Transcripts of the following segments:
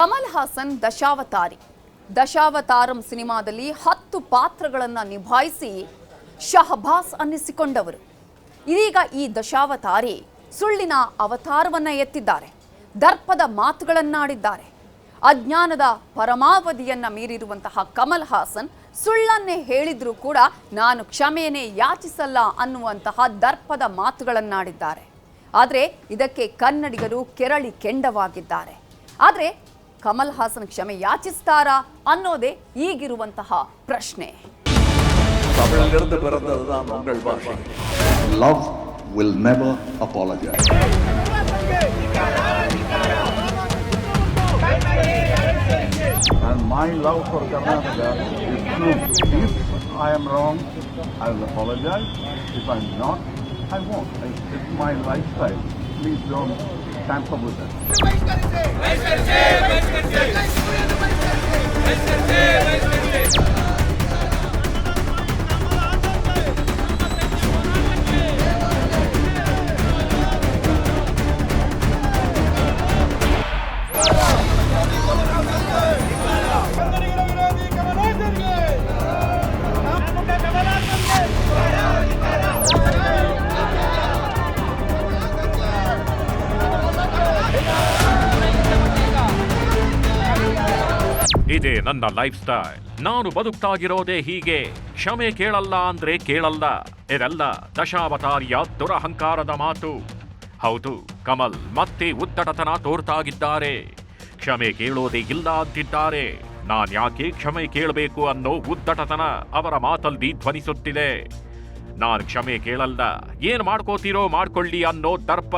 ಕಮಲ್ ಹಾಸನ್ ದಶಾವತಾರಂ ಸಿನಿಮಾದಲ್ಲಿ 10 ಪಾತ್ರಗಳನ್ನು ನಿಭಾಯಿಸಿ ಶಹಬಾಸ್ ಅನ್ನಿಸಿಕೊಂಡವರು. ಇದೀಗ ಈ ದಶಾವತಾರಿ ಸುಳ್ಳಿನ ಅವತಾರವನ್ನ ಎತ್ತಿದ್ದಾರೆ. ದರ್ಪದ ಮಾತುಗಳನ್ನಾಡಿದ್ದಾರೆ. ಅಜ್ಞಾನದ ಪರಮಾವಧಿಯನ್ನ ಮೀರಿರುವಂತಹ ಕಮಲ್ ಹಾಸನ್ ಸುಳ್ಳನ್ನೇ ಹೇಳಿದ್ರೂ ಕೂಡ ನಾನು ಕ್ಷಮೆಯನ್ನೇ ಯಾಚಿಸಲ್ಲ ಅನ್ನುವಂತಹ ದರ್ಪದ ಮಾತುಗಳನ್ನಾಡಿದ್ದಾರೆ. ಆದರೆ ಇದಕ್ಕೆ ಕನ್ನಡಿಗರು ಕೆರಳಿ ಕೆಂಡವಾಗಿದ್ದಾರೆ. ಆದರೆ ಕಮಲ್ ಹಾಸನ್ ಕ್ಷಮೆ ಯಾಚಿಸ್ತಾರಾ ಅನ್ನೋದೇ ಈಗಿರುವಂತಹ ಪ್ರಶ್ನೆ. Love will never apologize. And my love for Karnataka is true. If I am wrong, I will apologize. If I am not, I won't. It's my lifestyle. Please don't tamper with it. ಇದೇ ನನ್ನ life style. ನಾನು ಬದುಕ್ತಾಗಿರೋದೇ ಹೀಗೆ. ಕ್ಷಮೆ ಕೇಳಲ್ಲ ಅಂದ್ರೆ ಕೇಳಲ್ಲ. ಇದೆಲ್ಲ ದಶಾವತಾರಿಯ ದುರಹಂಕಾರದ ಮಾತು. ಹೌದು, ಕಮಲ್ ಮತ್ತೆ ಉದ್ದಟತನ ತೋರ್ತಾಗಿದ್ದಾರೆ. ಕ್ಷಮೆ ಕೇಳೋದೇ ಇಲ್ಲ ಅಂತಿದ್ದಾರೆ. ನಾನ್ ಯಾಕೆ ಕ್ಷಮೆ ಕೇಳಬೇಕು ಅನ್ನೋ ಉದ್ದಟತನ ಅವರ ಮಾತಲ್ಲಿ ಧ್ವನಿಸುತ್ತಿದೆ. ನಾನು ಕ್ಷಮೆ ಕೇಳಲ್ಲ, ಏನ್ ಮಾಡ್ಕೋತೀರೋ ಮಾಡ್ಕೊಳ್ಳಿ ಅನ್ನೋ ದರ್ಪ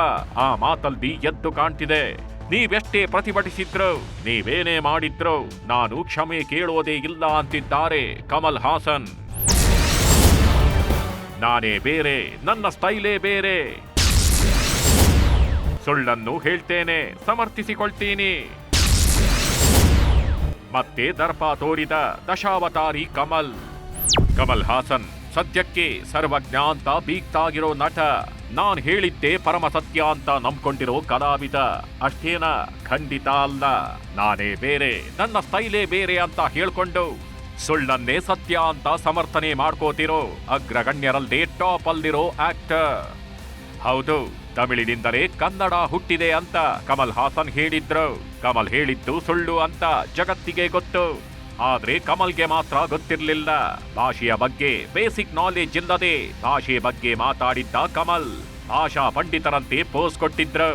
ಆ ಮಾತಲ್ಲಿ ಎದ್ದು ಕಾಣ್ತಿದೆ. ನೀವೆಷ್ಟೇ ಪ್ರತಿಭಟಿಸಿದ್ರು, ನೀವೇನೇ ಮಾಡಿದ್ರು, ನಾನು ಕ್ಷಮೆ ಕೇಳೋದೇ ಇಲ್ಲ ಅಂತಿದ್ದಾರೆ ಕಮಲ್ ಹಾಸನ್. ನಾನೇ ಬೇರೆ, ನನ್ನ ಸ್ಟೈಲೇ ಬೇರೆ. ಸುಳ್ಳನ್ನು ಹೇಳ್ತೇನೆ, ಸಮರ್ಥಿಸಿಕೊಳ್ತೀನಿ. ಮತ್ತೆ ದರ್ಪ ತೋರಿದ ದಶಾವತಾರಿ ಕಮಲ್. ಕಮಲ್ ಹಾಸನ್ ಸದ್ಯಕ್ಕೆ ಸರ್ವಜ್ಞ ಅಂತ ಬೀಗ್ತಾಗಿರೋ ನಟ. ನಾನ್ ಹೇಳಿದ್ದೆ ಪರಮ ಸತ್ಯ ಅಂತ ನಂಬ್ಕೊಂಡಿರೋ ಕಲಾವಿದ. ಅಷ್ಟೇನ? ಖಂಡಿತ ಅಲ್ಲ. ನಾನೇ ಬೇರೆ, ನನ್ನ ಸ್ಟೈಲೇ ಬೇರೆ ಅಂತ ಹೇಳ್ಕೊಂಡು ಸುಳ್ಳನ್ನೇ ಸತ್ಯ ಅಂತ ಸಮರ್ಥನೆ ಮಾಡ್ಕೋತಿರೋ ಅಗ್ರಗಣ್ಯರಲ್ಲೇ ಟಾಪ್ ಅಲ್ಲಿರೋ ಆಕ್ಟರ್. ಹೌದು, ತಮಿಳಿನಿಂದಲೇ ಕನ್ನಡ ಹುಟ್ಟಿದೆ ಅಂತ ಕಮಲ್ ಹಾಸನ್ ಹೇಳಿದ್ರು. ಕಮಲ್ ಹೇಳಿದ್ದು ಸುಳ್ಳು ಅಂತ ಜಗತ್ತಿಗೆ ಗೊತ್ತು. ಆದ್ರೆ ಕಮಲ್ಗೆ ಮಾತ್ರ ಗೊತ್ತಿರ್ಲಿಲ್ಲ. ಭಾಷೆಯ ಬಗ್ಗೆ ಬೇಸಿಕ್ ನಾಲೆಜ್ ಇಲ್ಲದೆ ಭಾಷೆ ಬಗ್ಗೆ ಮಾತಾಡಿದ್ದ ಕಮಲ್ ಭಾಷಾ ಪಂಡಿತರಂತೆ ಪೋಸ್ ಕೊಟ್ಟಿದ್ರು.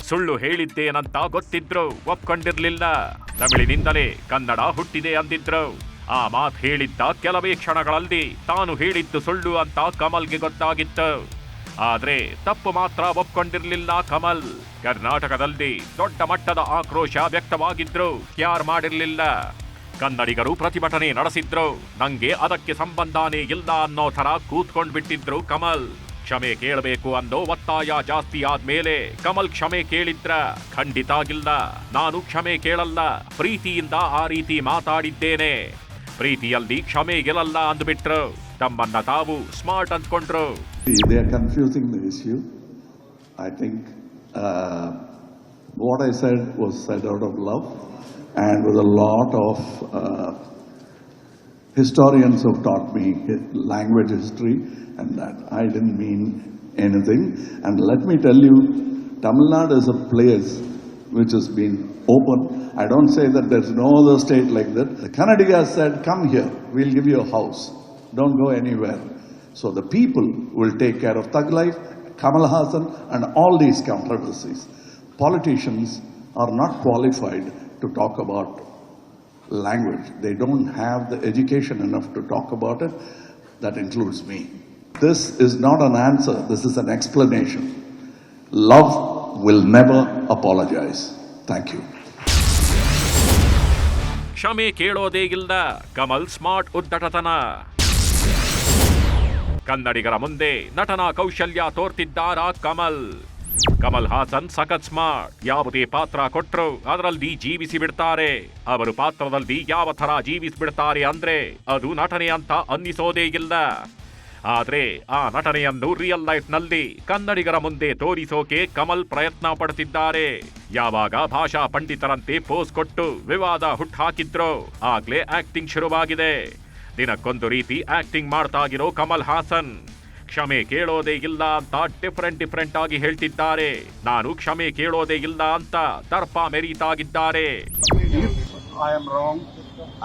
ಸುಳ್ಳು ಹೇಳಿದ್ದೇನಂತ ಗೊತ್ತಿದ್ರು, ಒಪ್ಕೊಂಡಿರ್ಲಿಲ್ಲ. ತಮಿಳಿನಿಂದಲೇ ಕನ್ನಡ ಹುಟ್ಟಿದೆ ಅಂದಿದ್ರು. ಆ ಮಾತು ಹೇಳಿದ್ದ ಕೆಲವೇ ಕ್ಷಣಗಳಲ್ಲಿ ತಾನು ಹೇಳಿದ್ದು ಸುಳ್ಳು ಅಂತ ಕಮಲ್ಗೆ ಗೊತ್ತಾಗಿತ್ತು. ಆದ್ರೆ ತಪ್ಪು ಮಾತ್ರ ಒಪ್ಕೊಂಡಿರ್ಲಿಲ್ಲ ಕಮಲ್. ಕರ್ನಾಟಕದಲ್ಲಿ ದೊಡ್ಡ ಮಟ್ಟದ ಆಕ್ರೋಶ ವ್ಯಕ್ತವಾಗಿದ್ರು, ಯಾರು ಮಾಡಿರ್ಲಿಲ್ಲ. ಕನ್ನಡಿಗರು ಪ್ರತಿಭಟನೆ ನಡೆಸಿದ್ರು. ನಂಗೆ ಅದಕ್ಕೆ ಸಂಬಂಧನೇ ಇಲ್ಲ ಅನ್ನೋ ತರ ಕೂತ್ಕೊಂಡ್ಬಿಟ್ಟಿದ್ರು ಕಮಲ್. ಕ್ಷಮೆ ಕೇಳಬೇಕು ಅನ್ನೋ ಒತ್ತಾಯ ಜಾಸ್ತಿ ಆದ್ಮೇಲೆ ಕಮಲ್ ಕ್ಷಮೆ ಕೇಳಿದ್ರ? ಖಂಡಿತ ಇಲ್ಲ. ನಾನು ಕ್ಷಮೆ ಕೇಳಲ್ಲ, ಪ್ರೀತಿಯಿಂದ ಆ ರೀತಿ ಮಾತಾಡಿದ್ದೇನೆ. ಪ್ರೀತಿಯಲ್ಲಿ ಕ್ಷಮೆ ಗೆಲ್ಲಲ್ಲ ಅಂದ್ಬಿಟ್ರು. ತಮ್ಮನ್ನ ತಾವು ಸ್ಮಾರ್ಟ್ ಅಂದ್ಕೊಂಡ್ರು. They are confusing the issue. I think what I said was said out of love, and with a lot of historians have taught me language history, and that I didn't mean anything. And let me tell you, Tamil Nadu is a place which has been open. I don't say that there's no other state like that. The Kannadigas said, come here, we'll give you a house. Don't go anywhere. So the people will take care of Thug Life, Kamal Hassan, and all these controversies. Politicians are not qualified to talk about language. They don't have the education enough to talk about it. That includes me. This is not an answer, this is an explanation. Love will never apologize. Thank you. ಕ್ಷಮೆ ಕೇಳೋದೇ ಇಲ್ಲ Kamal smart ಉದ್ದಟತನ. ಕನ್ನಡಿಗರ ಮುಂದೆ ನಟನಾ ಕೌಶಲ್ಯ ತೋರ್ತಿದ್ದಾರಾ ಕಮಲ್. ಕಮಲ್ ಹಾಸನ್ ಸಖತ್ smart. ಯಾವುದೇ ಪಾತ್ರ ಕೊಟ್ರು ಅದರಲ್ಲಿ ಜೀವಿಸಿ ಬಿಡ್ತಾರೆ. ಅವರು ಪಾತ್ರದಲ್ಲಿ ಯಾವ ತರ ಜೀವಿಸಿಬಿಡ್ತಾರೆ ಅಂದ್ರೆ ಅದು ನಟನೆ ಅಂತ ಅನ್ನಿಸೋದೇ ಇಲ್ಲ. ಆದ್ರೆ ಆ ನಟನೆಯನ್ನು ರಿಯಲ್ ಲೈಫ್ ನಲ್ಲಿ ಕನ್ನಡಿಗರ ಮುಂದೆ ತೋರಿಸೋಕೆ ಕಮಲ್ ಪ್ರಯತ್ನ ಪಡುತ್ತಿದ್ದಾರೆ. ಯಾವಾಗ ಭಾಷಾ ಪಂಡಿತರಂತೆ ಪೋಸ್ ಕೊಟ್ಟು ವಿವಾದ ಹುಟ್ಟಾಕಿದ್ರು ಆಗ್ಲೇ ಆಕ್ಟಿಂಗ್ ಶುರುವಾಗಿದೆ. ದಿನಕ್ಕೊಂದು ರೀತಿ ಆಕ್ಟಿಂಗ್ ಮಾಡ್ತಾಗಿರೋ ಕಮಲ್ ಹಾಸನ್ ಕ್ಷಮೆ ಕೇಳೋದೇ ಇಲ್ಲ ಅಂತ ಡಿಫರೆಂಟ್ ಆಗಿ ಹೇಳ್ತಿದ್ದಾರೆ. ನಾನು ಕ್ಷಮೆ ಕೇಳೋದೇ ಇಲ್ಲ ಅಂತ ದರ್ಪ ಮೆರೀತಾಗಿದ್ದಾರೆ. If I am wrong,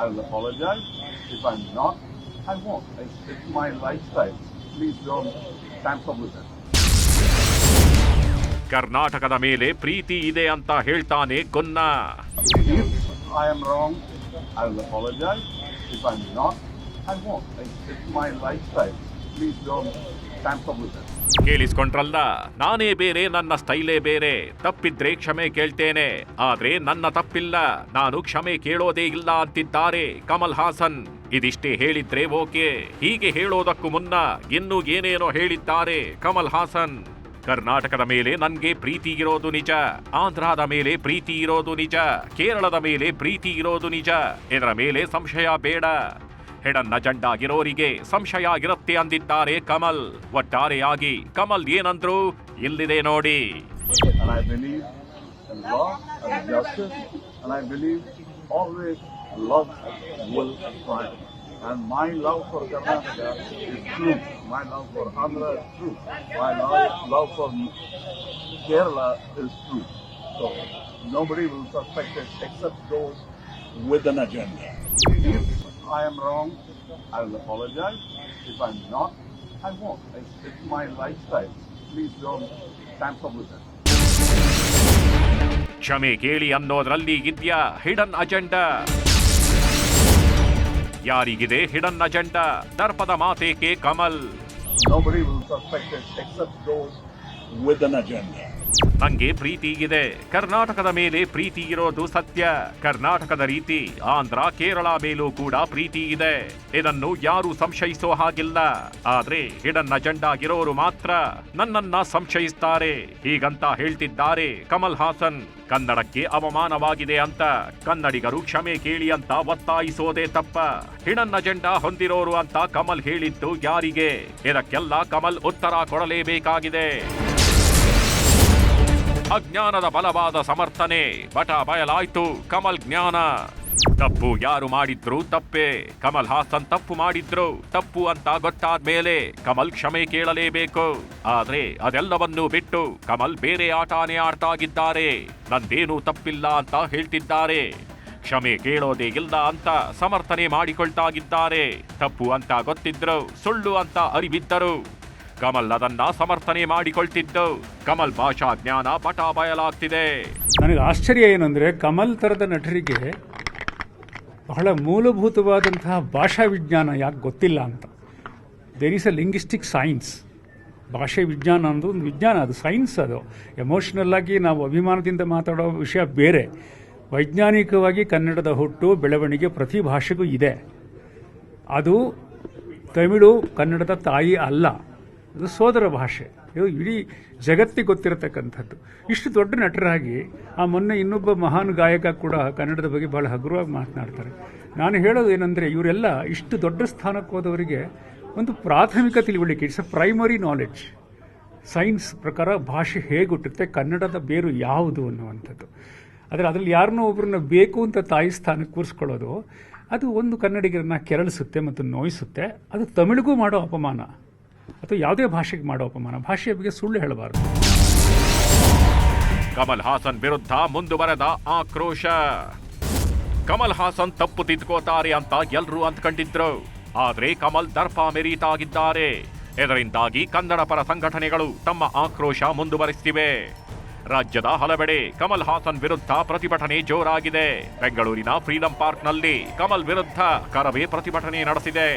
I will apologize. If I'm not, I won't. It's my lifestyle. Please don't tamper with it. ಕರ್ನಾಟಕದ ಮೇಲೆ ಪ್ರೀತಿ ಇದೆ ಅಂತ ಹೇಳ್ತಾನೆ ಕೊನ್ನ. If I am wrong, I will apologize. If I'm not, I won't. It's my lifestyle. Please don't tamper with it. ಕೇಳಿಸ್ಕೊಂಡ್ರಲ್ಲ, ನಾನೇ ಬೇರೆ, ನನ್ನ ಸ್ಟೈಲೇ ಬೇರೆ. ತಪ್ಪಿದ್ರೆ ಕ್ಷಮೆ ಕೇಳ್ತೇನೆ, ಆದ್ರೆ ನನ್ನ ತಪ್ಪಿಲ್ಲ, ನಾನು ಕ್ಷಮೆ ಕೇಳೋದೇ ಇಲ್ಲ ಅಂತಿದ್ದಾರೆ ಕಮಲ್ ಹಾಸನ್. ಇದಿಷ್ಟೇ ಹೇಳಿದ್ರೆ ಓಕೆ, ಹೀಗೆ ಹೇಳೋದಕ್ಕೂ ಮುನ್ನ ಇನ್ನೂ ಏನೇನೋ ಹೇಳಿದ್ದಾರೆ ಕಮಲ್ ಹಾಸನ್. ಕರ್ನಾಟಕದ ಮೇಲೆ ನನ್ಗೆ ಪ್ರೀತಿ ಇರೋದು ನಿಜ, ಆಂಧ್ರದ ಮೇಲೆ ಪ್ರೀತಿ ಇರೋದು ನಿಜ, ಕೇರಳದ ಮೇಲೆ ಪ್ರೀತಿ ಇರೋದು ನಿಜ. ಇದರ ಮೇಲೆ ಸಂಶಯ ಬೇಡ. ಹಿಡನ್ ಅಜೆಂಡಾ ಆಗಿರೋರಿಗೆ ಸಂಶಯ ಇರುತ್ತೆ ಅಂದಿದ್ದಾರೆ ಕಮಲ್. ಒಟ್ಟಾರೆಯಾಗಿ ಕಮಲ್ ಏನಂದ್ರು ಇಲ್ಲಿದೆ ನೋಡಿ. And I believe in law and justice, and I believe always love will triumph. And my love for Karnataka is true. My love for Andhra is true. My love for Kerala is true. So nobody will suspect it except those with an agenda. If I am wrong, I will apologize. If I'm not, I won't. It's my lifestyle. Please don't tamper with it. ಕ್ಷಮೆ ಕೇಳಿ ಅನ್ನೋದ್ರಲ್ಲಿ ಇದೆಯಾ hidden agenda? ಯಾರಿಗಿದೆ hidden agenda? ದರ್ಪದ ಮಾತೇಕೆ Kamal? Nobody will suspect it except those with an agenda. ನಂಗೆ ಪ್ರೀತಿ ಇದೆ, ಕರ್ನಾಟಕದ ಮೇಲೆ ಪ್ರೀತಿ ಇರೋದು ಸತ್ಯ. ಕರ್ನಾಟಕದ ರೀತಿ ಆಂಧ್ರ ಕೇರಳ ಮೇಲೂ ಕೂಡ ಪ್ರೀತಿ ಇದೆ. ಇದನ್ನು ಯಾರು ಸಂಶಯಿಸೋ ಹಾಗಿಲ್ಲ. ಆದ್ರೆ ಹಿಡನ್ ಅಜೆಂಡಾ ಇರೋರು ಮಾತ್ರ ನನ್ನನ್ನ ಸಂಶಯಿಸ್ತಾರೆ, ಹೀಗಂತ ಹೇಳ್ತಿದ್ದಾರೆ ಕಮಲ್ ಹಾಸನ್. ಕನ್ನಡಕ್ಕೆ ಅವಮಾನವಾಗಿದೆ ಅಂತ ಕನ್ನಡಿಗರು ಕ್ಷಮೆ ಕೇಳಿ ಅಂತ ಒತ್ತಾಯಿಸೋದೇ ತಪ್ಪ. ಹಿಡನ್ ಅಜೆಂಡಾ ಹೊಂದಿರೋರು ಅಂತ ಕಮಲ್ ಹೇಳಿದ್ದು ಯಾರಿಗೆ? ಇದಕ್ಕೆಲ್ಲ ಕಮಲ್ ಉತ್ತರ ಕೊಡಲೇಬೇಕಾಗಿದೆ. ಅಜ್ಞಾನದ ಬಲವಾದ ಸಮರ್ಥನೆ, ಬಟ ಬಯಲಾಯ್ತು ಕಮಲ್ ಜ್ಞಾನ. ತಪ್ಪು ಯಾರು ಮಾಡಿದ್ರು ತಪ್ಪೇ. ಕಮಲ್ ಹಾಸನ್ ತಪ್ಪು ಮಾಡಿದ್ರು, ತಪ್ಪು ಅಂತ ಗೊತ್ತಾದ್ಮೇಲೆ ಕಮಲ್ ಕ್ಷಮೆ ಕೇಳಲೇಬೇಕು. ಆದ್ರೆ ಅದೆಲ್ಲವನ್ನೂ ಬಿಟ್ಟು ಕಮಲ್ ಬೇರೆ ಆಟನೇ ಆಡ್ತಾಗಿದ್ದಾರೆ. ನಂದೇನೂ ತಪ್ಪಿಲ್ಲ ಅಂತ ಹೇಳ್ತಿದ್ದಾರೆ. ಕ್ಷಮೆ ಕೇಳೋದೇ ಇಲ್ಲ ಅಂತ ಸಮರ್ಥನೆ ಮಾಡಿಕೊಳ್ತಾಗಿದ್ದಾರೆ. ತಪ್ಪು ಅಂತ ಗೊತ್ತಿದ್ರು, ಸುಳ್ಳು ಅಂತ ಅರಿವಿದ್ದರು. ಕಮಲ್ ಅದನ್ನ ಸಮರ್ಥನೆ ಮಾಡಿಕೊಳ್ತಿದ್ದು. ಕಮಲ್ ಭಾಷಾ ಜ್ಞಾನ ಪಟ ಬಯಲಾಗ್ತಿದೆ. ನನಗೆ ಆಶ್ಚರ್ಯ ಏನಂದರೆ, ಕಮಲ್ ಥರದ ನಟರಿಗೆ ಬಹಳ ಮೂಲಭೂತವಾದಂತಹ ಭಾಷಾ ವಿಜ್ಞಾನ ಯಾಕೆ ಗೊತ್ತಿಲ್ಲ ಅಂತ. There is a linguistic science. ಭಾಷೆ ವಿಜ್ಞಾನ ಅನ್ನೋದು ಒಂದು ವಿಜ್ಞಾನ, ಅದು ಸೈನ್ಸ್. ಅದು ಎಮೋಷನಲ್ ಆಗಿ ನಾವು ಅಭಿಮಾನದಿಂದ ಮಾತಾಡೋ ವಿಷಯ ಬೇರೆ. ವೈಜ್ಞಾನಿಕವಾಗಿ ಕನ್ನಡದ ಹುಟ್ಟು ಬೆಳವಣಿಗೆ ಪ್ರತಿ ಭಾಷೆಗೂ ಇದೆ. ಅದು ತಮಿಳು ಕನ್ನಡದ ತಾಯಿ ಅಲ್ಲ, ಅದು ಸೋದರ ಭಾಷೆ. ಇದು ಇಡೀ ಜಗತ್ತಿಗೆ ಗೊತ್ತಿರತಕ್ಕಂಥದ್ದು. ಇಷ್ಟು ದೊಡ್ಡ ನಟರಾಗಿ ಆ ಮೊನ್ನೆ ಇನ್ನೊಬ್ಬ ಮಹಾನ್ ಗಾಯಕ ಕೂಡ ಕನ್ನಡದ ಬಗ್ಗೆ ಬಹಳ ಹಗುರವಾಗಿ ಮಾತನಾಡ್ತಾರೆ. ನಾನು ಹೇಳೋದು ಏನಂದರೆ, ಇವರೆಲ್ಲ ಇಷ್ಟು ದೊಡ್ಡ ಸ್ಥಾನಕ್ಕೆ ಹೋದವರಿಗೆ ಒಂದು ಪ್ರಾಥಮಿಕ ತಿಳುವಳಿಕೆ, it's a primary knowledge. Science ಪ್ರಕಾರ ಭಾಷೆ ಹೇಗೆ ಹುಟ್ಟುತ್ತೆ, ಕನ್ನಡದ ಬೇರು ಯಾವುದು ಅನ್ನುವಂಥದ್ದು. ಆದರೆ ಅದರಲ್ಲಿ ಯಾರನ್ನೋ ಒಬ್ಬರನ್ನ ಬೇಕು ಅಂತ ತಾಯಿ ಸ್ಥಾನಕ್ಕೆ ಕೂರಿಸ್ಕೊಳ್ಳೋದು, ಅದು ಒಂದು ಕನ್ನಡಿಗರನ್ನ ಕೆರಳಿಸುತ್ತೆ ಮತ್ತು ನೋಯಿಸುತ್ತೆ. ಅದು ತಮಿಳಿಗೂ ಮಾಡೋ ಅಪಮಾನ ಅಥವಾ ಯಾವುದೇ ಭಾಷೆಗೆ ಮಾಡೋ ಅಪಮಾನ. ಭಾಷೆಯ ಬಗ್ಗೆ ಸುಳ್ಳು ಹೇಳಬಾರದು. ಕಮಲ್ ಹಾಸನ್ ವಿರುದ್ಧ ಮುಂದುವರೆದ ಆಕ್ರೋಶ. ಕಮಲ್ ಹಾಸನ್ ತಪ್ಪು ತಿದ್ಕೋತಾರೆ ಅಂತ ಎಲ್ಲರೂ ಅಂದ್ಕೊಂಡಿದ್ರು. ಆದ್ರೆ ಕಮಲ್ ದರ್ಪ ಮೆರೀತಾಗಿದ್ದಾರೆ. ಇದರಿಂದಾಗಿ ಕನ್ನಡ ಪರ ಸಂಘಟನೆಗಳು ತಮ್ಮ ಆಕ್ರೋಶ ಮುಂದುವರಿಸುತ್ತಿವೆ. ರಾಜ್ಯದ ಹಲವೆಡೆ ಕಮಲ್ ಹಾಸನ್ ವಿರುದ್ಧ ಪ್ರತಿಭಟನೆ ಜೋರಾಗಿದೆ. ಬೆಂಗಳೂರಿನ ಫ್ರೀಡಂ ಪಾರ್ಕ್ನಲ್ಲಿ ಕಮಲ್ ವಿರುದ್ಧ ಕರವೇ ಪ್ರತಿಭಟನೆ ನಡೆಸಿದೆ.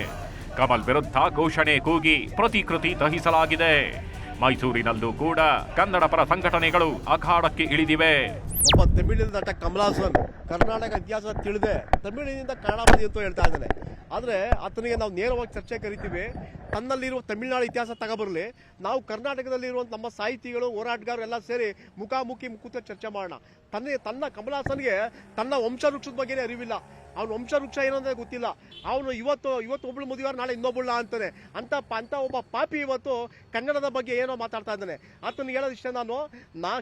ಕಮಲ್ ವಿರುದ್ಧ ಘೋಷಣೆ ಕೂಗಿ ಪ್ರತಿಕೃತಿ ದಹಿಸಲಾಗಿದೆ. ಮೈಸೂರಿನಲ್ಲೂ ಕೂಡ ಕನ್ನಡ ಪರ ಸಂಘಟನೆಗಳು ಅಖಾಡಕ್ಕೆ ಇಳಿದಿವೆ. ಒಬ್ಬ ತಮಿಳಿನ ನಟ ಕಮಲ್ ಹಾಸನ್ ಕರ್ನಾಟಕ ಇತಿಹಾಸ ತಿಳಿದೆ ತಮಿಳಿನಿಂದ ಕನ್ನಡ ಬಂದಿ ಅಂತ ಹೇಳ್ತಾ ಇದ್ದಾನೆ. ಆದರೆ ಆತನಿಗೆ ನಾವು ನೇರವಾಗಿ ಚರ್ಚೆ ಕರಿತೀವಿ. ತನ್ನಲ್ಲಿರುವ ತಮಿಳುನಾಡು ಇತಿಹಾಸ ತಗೊಬರಲಿ, ನಾವು ಕರ್ನಾಟಕದಲ್ಲಿರುವಂಥ ನಮ್ಮ ಸಾಹಿತಿಗಳು, ಹೋರಾಟಗಾರರು ಎಲ್ಲ ಸೇರಿ ಮುಖಾಮುಖಿ ಕೂತು ಚರ್ಚೆ ಮಾಡೋಣ. ತನ್ನ ಕಮಲ್ ಹಾಸನ್ಗೆ ತನ್ನ ವಂಶವೃಕ್ಷದ ಬಗ್ಗೆನೇ ಅರಿವಿಲ್ಲ. ಅವನ ವಂಶವೃಕ್ಷ ಏನು ಅಂತ ಗೊತ್ತಿಲ್ಲ. ಅವನು ಇವತ್ತು ಒಬ್ಳು ಮದುವೆಯಾರ, ನಾಳೆ ಇನ್ನೊಬ್ಬಳ ಅಂತಾನೆ. ಅಂತ ಒಬ್ಬ ಪಾಪಿ ಇವತ್ತು ಕನ್ನಡದ ಬಗ್ಗೆ ಏನೋ ಮಾತಾಡ್ತಾ ಇದ್ದಾನೆ. ಆತನಿಗೆ ಹೇಳೋದು ಇಷ್ಟೇ,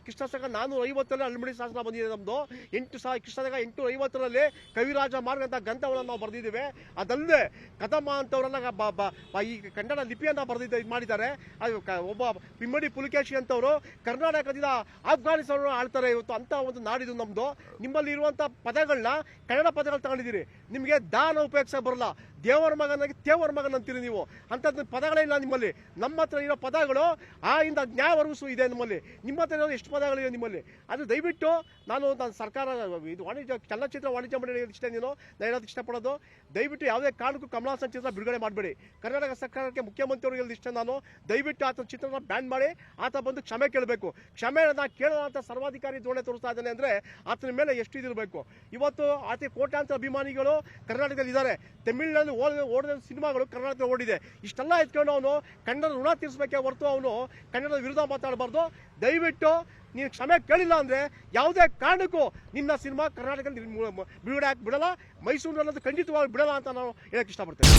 ಕೃಷ್ಣಶಕ 450ರಲ್ಲಿ ಅಲ್ಮಡಿ ಶಾಸನ ಬಂದಿದೆ ನಮ್ಮದು. ಕೃಷ್ಣಶಕ 850ರಲ್ಲಿ ಕವಿರಾಜ ಮಾರ್ಗ ಅಂತ ಗ್ರಂಥವನ್ನು ನಾವು ಬರೆದಿದ್ದೇವೆ. ಅದಲ್ಲದೆ ಕದಮ್ಮ ಅಂತವ್ರನ್ನ ಈ ಕನ್ನಡ ಲಿಪಿಯನ್ನು ಇದು ಮಾಡಿದ್ದಾರೆ. ಒಬ್ಬ ಪಿಮ್ಮಡಿ ಪುಲಿಕೇಶಿ ಅಂತವರು ಕರ್ನಾಟಕದಿಂದ ಆಫ್ಘಾನಿಸ್ತಾನ ಆಳ್ತಾರೆ ಇವತ್ತು. ಅಂತ ಒಂದು ನಾಡಿದು ನಮ್ಮದು. ನಿಮ್ಮಲ್ಲಿ ಇರುವಂಥ ಪದಗಳನ್ನ ಕನ್ನಡ ಪದಗಳು ತಗೊಂಡಿದ್ದೀರಿ. ನಿಮಗೆ ದಾನ ಉಪಯೋಗಿಸ ಬರಲ್ಲ. ದೇವರ ಮಗನಾಗಿ ತೇವರ ಮಗನ್ ಅಂತೀರಿ ನೀವು. ಅಂಥದ್ದು ಪದಗಳೇ ಇಲ್ಲ ನಿಮ್ಮಲ್ಲಿ. ನಮ್ಮ ಹತ್ರ ಇರೋ ಪದಗಳು ಆ ಇಂದ ಜ್ಞಾವರ್ಗಸು ಇದೆ ನಮ್ಮಲ್ಲಿ. ನಿಮ್ಮ ಹತ್ರ ಇರೋ ಎಷ್ಟು ಪದಗಳಿವೆ ನಿಮ್ಮಲ್ಲಿ? ಅದು ದಯವಿಟ್ಟು ನಾನು ಸರ್ಕಾರ ಇದು ಚಲನಚಿತ್ರ ವಾಣಿಜ್ಯ ಮಂಡಳಿ ಇಷ್ಟೇ ನಾನು ಹೇಳೋದಕ್ಕೆ ಇಷ್ಟಪಡೋದು, ದಯವಿಟ್ಟು ಯಾವುದೇ ಕಾರಣಕ್ಕೂ ಕಮಲ್ ಹಾಸನ್ ಚಿತ್ರ ಬಿಡುಗಡೆ ಮಾಡಬೇಡಿ. ಕರ್ನಾಟಕ ಸರ್ಕಾರಕ್ಕೆ ಮುಖ್ಯಮಂತ್ರಿಯವರಿಗೆ ಹೇಳೋದು ಇಷ್ಟೇ ನಾನು, ದಯವಿಟ್ಟು ಆತನ ಚಿತ್ರನ ಬ್ಯಾನ್ ಮಾಡಿ ಆತ ಬಂದು ಕ್ಷಮೆ ಕೇಳಬೇಕು. ಕ್ಷಮೆನ ಕೇಳೋಂಥ ಸರ್ವಾಧಿಕಾರಿ ಧೋರಣೆ ತೋರಿಸ್ತಾ ಇದ್ದಾನೆ ಅಂದರೆ ಆತನ ಮೇಲೆ ಎಷ್ಟು ಇದಿರಬೇಕು. ಇವತ್ತು ಆತ ಕೋಟ್ಯಾಂತರ ಅಭಿಮಾನಿಗಳು ಕರ್ನಾಟಕದಲ್ಲಿ ಇದ್ದಾರೆ. ತಮಿಳಿನಲ್ಲಿ ಓಡಿದ ಸಿನಿಮಾಗಳು ಕರ್ನಾಟಕದಲ್ಲಿ ಓಡಿದೆ. ಇಷ್ಟೆಲ್ಲ ಎತ್ಕೊಂಡು ಅವನು ಕನ್ನಡದ ಋಣ ತೀರಿಸಬೇಕೇ ಹೊರತು ಅವನು ಕನ್ನಡದ ವಿರುದ್ಧ ಮಾತಾಡಬಾರ್ದು. ದಯವಿಟ್ಟು ನೀನು ಕ್ಷಮೆ ಕೇಳಿಲ್ಲ ಅಂದರೆ ಯಾವುದೇ ಕಾರಣಕ್ಕೂ ನಿನ್ನ ಸಿನಿಮಾ ಕರ್ನಾಟಕದಲ್ಲಿ ಬಿಡುಗಡೆ ಹಾಕಿ ಬಿಡಲ್ಲ. ಮೈಸೂರಿನಲ್ಲದು ಖಂಡಿತವಾಗಿ ಬಿಡಲ್ಲ ಅಂತ ನಾನು ಹೇಳಕ್ಕೆ ಇಷ್ಟಪಡ್ತೇನೆ.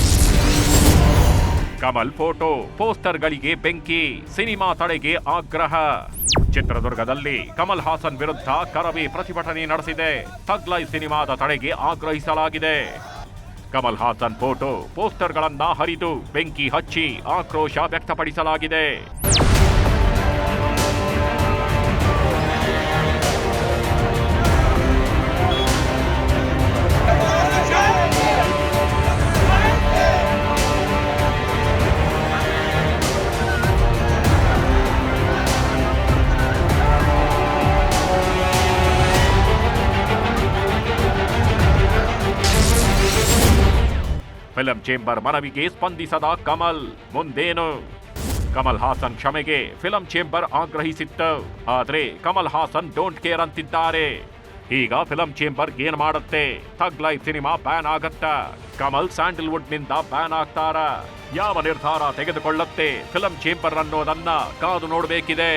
ಕಮಲ್ ಫೋಟೋ ಪೋಸ್ಟರ್ಗಳಿಗೆ ಬೆಂಕಿ, ಸಿನಿಮಾ ತಡೆಗೆ ಆಗ್ರಹ. ಚಿತ್ರದುರ್ಗದಲ್ಲಿ ಕಮಲ್ ಹಾಸನ್ ವಿರುದ್ಧ ಕರವೇ ಪ್ರತಿಭಟನೆ ನಡೆಸಿದೆ. ಥಗ್ ಲೈಫ್ ಸಿನಿಮಾದ ತಡೆಗೆ ಆಗ್ರಹಿಸಲಾಗಿದೆ. ಕಮಲ್ ಹಾಸನ್ ಫೋಟೋ ಪೋಸ್ಟರ್ಗಳನ್ನ ಹರಿದು ಬೆಂಕಿ ಹಚ್ಚಿ ಆಕ್ರೋಶ ವ್ಯಕ್ತಪಡಿಸಲಾಗಿದೆ. ಫಿಲಂ ಚೇಂಬರ್ ಮನವಿಗೆ ಸ್ಪಂದಿಸದ ಕಮಲ್, ಮುಂದೇನು? ಕಮಲ್ ಹಾಸನ್ ಕ್ಷಮೆಗೆ ಫಿಲಂ ಚೇಂಬರ್ ಆಗ್ರಹಿಸಿತ್ತು. ಆದ್ರೆ ಕಮಲ್ ಹಾಸನ್ ಡೋಂಟ್ ಕೇರ್ ಅಂತಿದ್ದಾರೆ. ಈಗ ಫಿಲಂ ಚೇಂಬರ್ ಏನ್ ಮಾಡುತ್ತೆ? ಥಗ್ ಲೈಫ್ ಸಿನಿಮಾ ಬ್ಯಾನ್ ಆಗತ್ತಾ? ಕಮಲ್ ಸ್ಯಾಂಡಲ್ವುಡ್ ನಿಂದ ಬ್ಯಾನ್ ಆಗ್ತಾರ? ಯಾವ ನಿರ್ಧಾರ ತೆಗೆದುಕೊಳ್ಳುತ್ತೆ ಫಿಲಂ ಚೇಂಬರ್ ಅನ್ನೋದನ್ನ ಕಾದು ನೋಡಬೇಕಿದೆ.